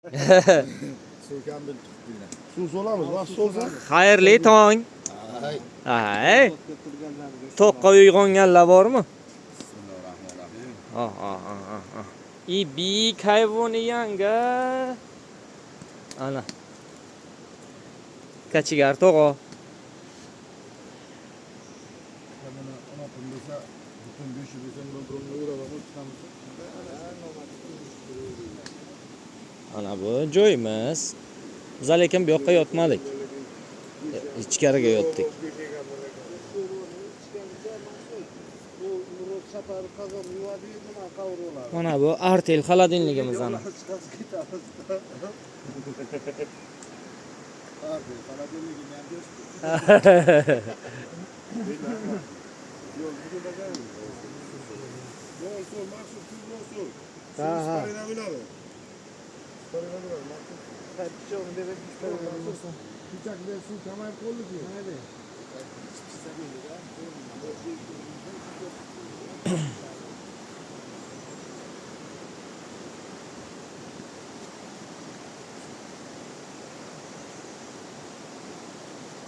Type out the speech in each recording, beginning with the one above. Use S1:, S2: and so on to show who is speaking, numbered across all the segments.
S1: Suv kam bil tutdinglar. Suv solamiz, vaqt solsa.
S2: Xayrli tong.
S1: Ay.
S2: Ay. To'qqa uyg'onganlar bormi?
S1: Bismillahirrohmanirrohim.
S2: Big hayvoni yanga. Ana. Kachigar to'g'o.
S1: Mana ona pundasa butun 500 desam bilan yuraveramiz, chiqamiz.
S2: Ana bu joyimiz. Biz lekin bu yoqqa yotmadik. Ichkariga yotdik. Mana bu artel xolodilnigimiz ana.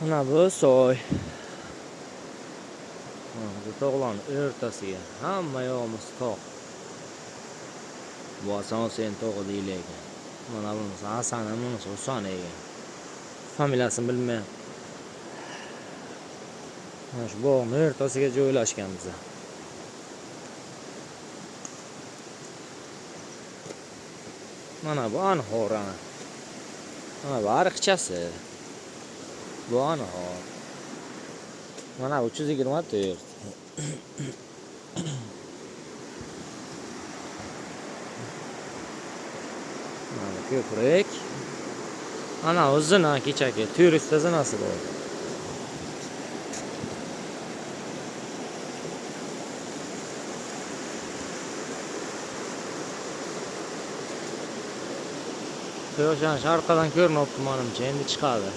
S2: Mana bu soy. Bu tog'larning o'rtasiga hamma yog'imiz tog'. Bu asosan tog'i deyilgan. Mana bunisi Hasan, bunisi Husan ekan. Familiyasini bilmayman. Mana shu bog'ning o'rtasiga joylashgan biz. Mana bu anhor ana. Mana bu ariqchasi. Bu anhor. Mana 324. Mana ko'prik. Ana o'zina kechagi turist zinasi bor. Quyoshdan sharqadan ko'rinyapti menimcha, endi chiqadi.